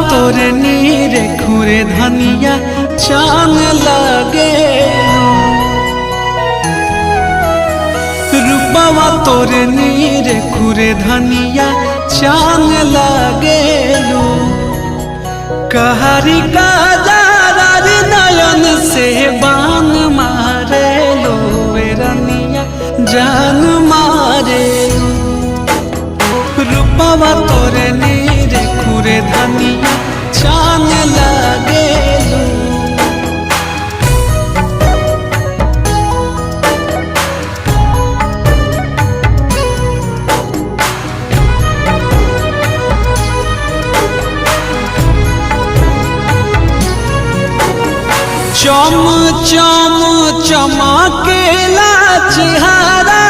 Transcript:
तोरे नीरे खुरे धनिया चांद लगे रूपवा तोरे नीरे खुरे धनिया चांद लगे कहरी का जारी नयन से बान मारे लो रनिया जान मारे रूपवा तोरे नीरे खुरे धनिया चांद लगे चम चम चमकेला चेहरा